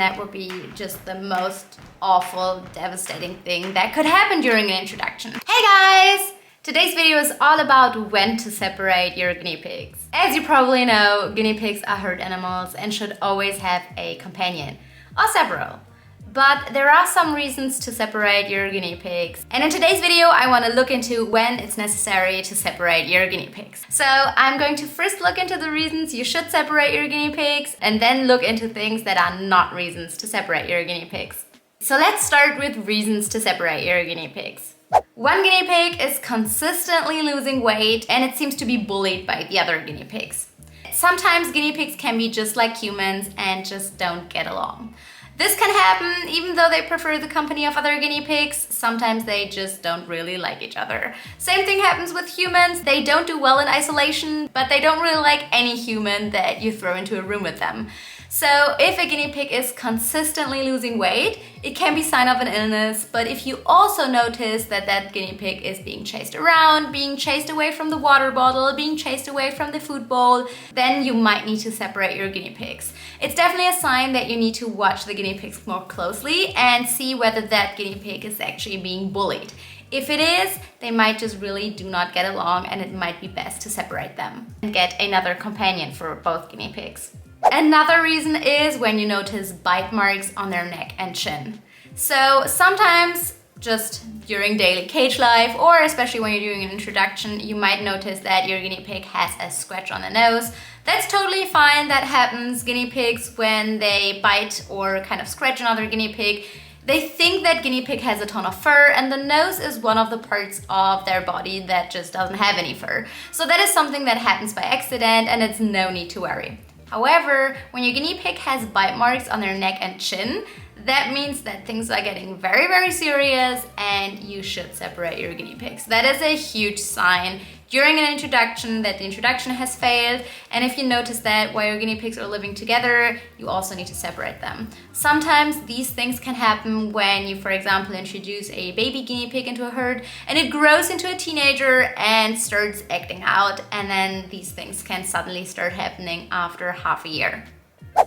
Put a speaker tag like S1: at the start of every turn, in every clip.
S1: That would be just the most awful, devastating thing that could happen during an introduction. Hey guys! Today's video is all about when to separate your guinea pigs. As you probably know, guinea pigs are herd animals and should always have a companion, or several. But there are some reasons to separate your guinea pigs. And in today's video, I want to look into when it's necessary to separate your guinea pigs. So I'm going to first look into the reasons you should separate your guinea pigs, and then look into things that are not reasons to separate your guinea pigs. So let's start with reasons to separate your guinea pigs. One guinea pig is consistently losing weight and it seems to be bullied by the other guinea pigs. Sometimes guinea pigs can be just like humans and just don't get along. This can happen even though they prefer the company of other guinea pigs. Sometimes they just don't really like each other. Same thing happens with humans. They don't do well in isolation, but they don't really like any human that you throw into a room with them. So if a guinea pig is consistently losing weight, it can be a sign of an illness. But if you also notice that that guinea pig is being chased around, being chased away from the water bottle, being chased away from the food bowl, then you might need to separate your guinea pigs. It's definitely a sign that you need to watch the guinea pigs more closely and see whether that guinea pig is actually being bullied. If it is, they might just really do not get along and it might be best to separate them and get another companion for both guinea pigs. Another reason is when you notice bite marks on their neck and chin. So sometimes just during daily cage life, or especially when you're doing an introduction, you might notice that your guinea pig has a scratch on the nose. That's totally fine, that happens. Guinea pigs, when they bite or kind of scratch another guinea pig, they think that guinea pig has a ton of fur, and the nose is one of the parts of their body that just doesn't have any fur. So that is something that happens by accident and it's no need to worry. However, when your guinea pig has bite marks on their neck and chin, that means that things are getting very, very serious and you should separate your guinea pigs. That is a huge sign during an introduction that the introduction has failed. And if you notice that while your guinea pigs are living together, you also need to separate them. Sometimes these things can happen when you, for example, introduce a baby guinea pig into a herd and it grows into a teenager and starts acting out, and then these things can suddenly start happening after half a year.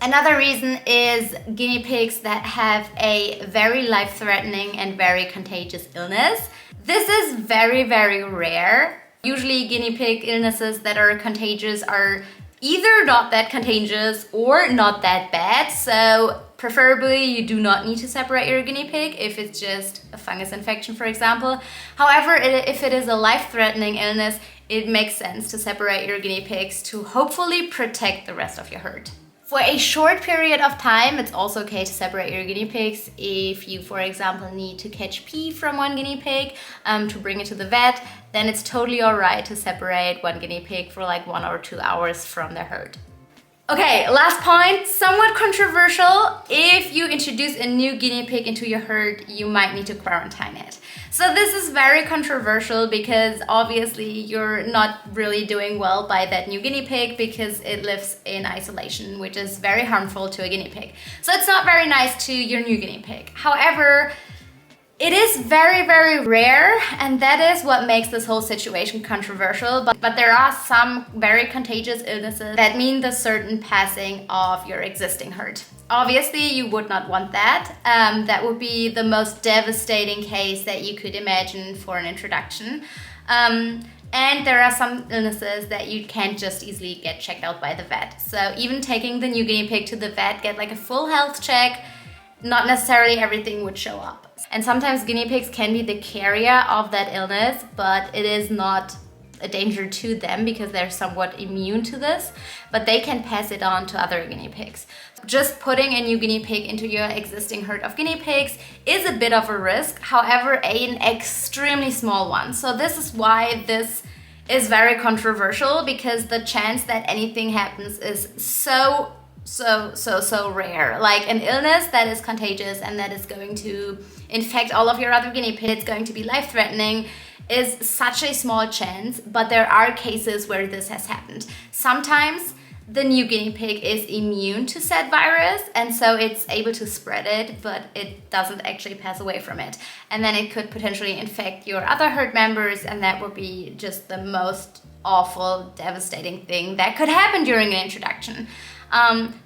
S1: Another reason is guinea pigs that have a very life-threatening and very contagious illness. This is very, very rare. Usually guinea pig illnesses that are contagious are either not that contagious or not that bad. So preferably you do not need to separate your guinea pig if it's just a fungus infection, for example. However, if it is a life-threatening illness, it makes sense to separate your guinea pigs to hopefully protect the rest of your herd. For a short period of time, it's also okay to separate your guinea pigs. If you, for example, need to catch pee from one guinea pig to bring it to the vet, then it's totally alright to separate one guinea pig for like 1 or 2 hours from the herd. Okay, last point, somewhat controversial. If you introduce a new guinea pig into your herd, you might need to quarantine it. So this is very controversial because obviously you're not really doing well by that new guinea pig because it lives in isolation, which is very harmful to a guinea pig. So it's not very nice to your new guinea pig. However, it is very, very rare, and that is what makes this whole situation controversial. But there are some very contagious illnesses that mean the certain passing of your existing herd. Obviously, you would not want that. That would be the most devastating case that you could imagine for an introduction. And there are some illnesses that you can't just easily get checked out by the vet. So even taking the new guinea pig to the vet, get like a full health check, not necessarily everything would show up. And sometimes guinea pigs can be the carrier of that illness, but it is not a danger to them because they're somewhat immune to this, but they can pass it on to other guinea pigs. Just putting a new guinea pig into your existing herd of guinea pigs is a bit of a risk, however, an extremely small one. So this is why this is very controversial, because the chance that anything happens is so rare. Like an illness that is contagious and that is going to infect all of your other guinea pigs, it's going to be life-threatening, is such a small chance, but there are cases where this has happened. Sometimes the new guinea pig is immune to said virus and so it's able to spread it, but it doesn't actually pass away from it. And then it could potentially infect your other herd members, and that would be just the most awful, devastating thing that could happen during an introduction.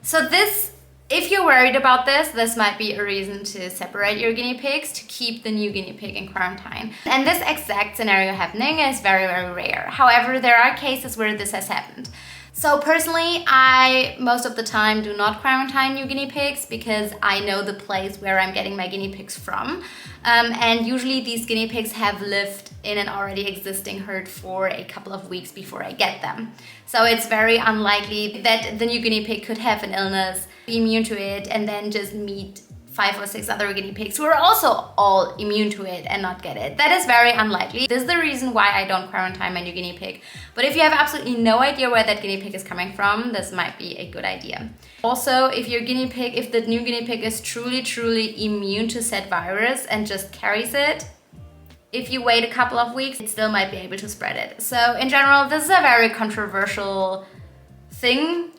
S1: So this If you're worried about this, this might be a reason to separate your guinea pigs to keep the new guinea pig in quarantine. And this exact scenario happening is very, very rare. However, there are cases where this has happened. So personally, I most of the time do not quarantine new guinea pigs because I know the place where I'm getting my guinea pigs from. And usually these guinea pigs have lived in an already existing herd for a couple of weeks before I get them. So it's very unlikely that the new guinea pig could have an illness, be immune to it, and then just meet 5 or 6 other guinea pigs who are also all immune to it and not get it. That is very unlikely. This is the reason why I don't quarantine my new guinea pig. But if you have absolutely no idea where that guinea pig is coming from, this might be a good idea. Also, if the new guinea pig is truly immune to said virus and just carries it, if you wait a couple of weeks, it still might be able to spread it. So in general, this is a very controversial thing,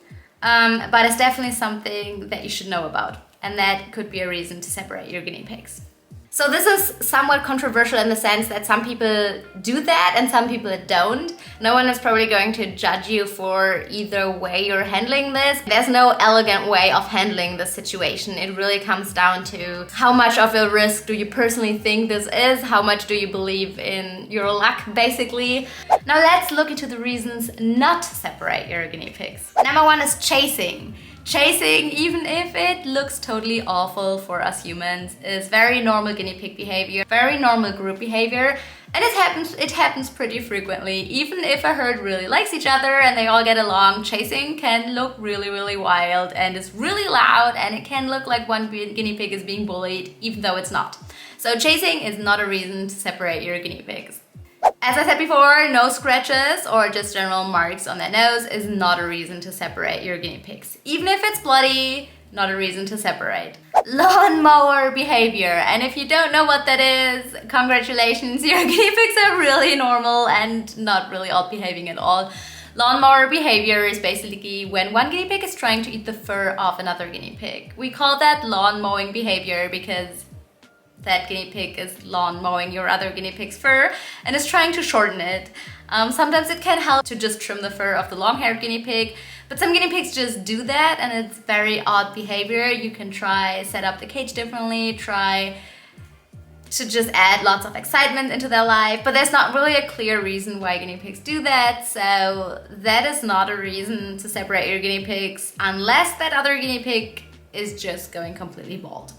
S1: but it's definitely something that you should know about. And that could be a reason to separate your guinea pigs. So this is somewhat controversial in the sense that some people do that and some people don't. No one is probably going to judge you for either way you're handling this. There's no elegant way of handling this situation. It really comes down to how much of a risk do you personally think this is, how much do you believe in your luck, basically. Now let's look into the reasons not to separate your guinea pigs. Number 1 is chasing. Chasing, even if it looks totally awful for us humans, is very normal guinea pig behavior, very normal group behavior, and it happens pretty frequently. Even if a herd really likes each other and they all get along, chasing can look really wild and is really loud, and it can look like one guinea pig is being bullied, even though it's not. So chasing is not a reason to separate your guinea pigs. As I said before, nose scratches or just general marks on their nose is not a reason to separate your guinea pigs. Even if it's bloody, not a reason to separate. Lawnmower behavior. And if you don't know what that is, congratulations, your guinea pigs are really normal and not really odd behaving at all. Lawnmower behavior is basically when one guinea pig is trying to eat the fur off another guinea pig. We call that lawn mowing behavior because that guinea pig is lawn mowing your other guinea pig's fur and is trying to shorten it. Sometimes it can help to just trim the fur of the long-haired guinea pig, but some guinea pigs just do that and it's very odd behavior. You can try set up the cage differently, try to just add lots of excitement into their life, but there's not really a clear reason why guinea pigs do that, so that is not a reason to separate your guinea pigs unless that other guinea pig is just going completely bald.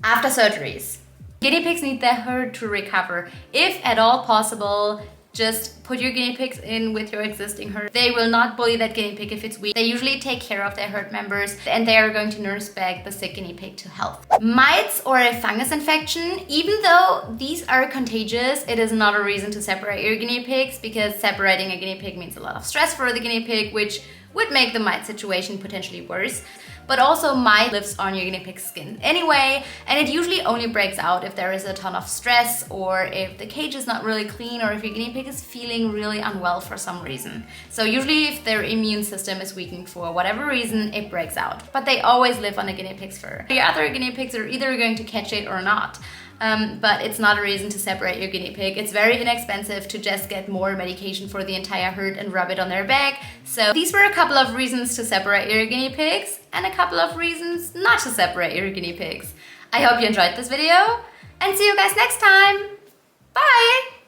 S1: After surgeries. Guinea pigs need their herd to recover. If at all possible, just put your guinea pigs in with your existing herd. They will not bully that guinea pig if it's weak. They usually take care of their herd members and they are going to nurse back the sick guinea pig to health. Mites or a fungus infection, even though these are contagious, it is not a reason to separate your guinea pigs because separating a guinea pig means a lot of stress for the guinea pig, which would make the mite situation potentially worse. But also mite lives on your guinea pig's skin anyway, and it usually only breaks out if there is a ton of stress or if the cage is not really clean or if your guinea pig is feeling really unwell for some reason. So usually if their immune system is weakened for whatever reason, it breaks out. But they always live on a guinea pig's fur. Your other guinea pigs are either going to catch it or not. But it's not a reason to separate your guinea pig. It's very inexpensive to just get more medication for the entire herd and rub it on their back. So these were a couple of reasons to separate your guinea pigs and a couple of reasons not to separate your guinea pigs. I hope you enjoyed this video and see you guys next time. Bye!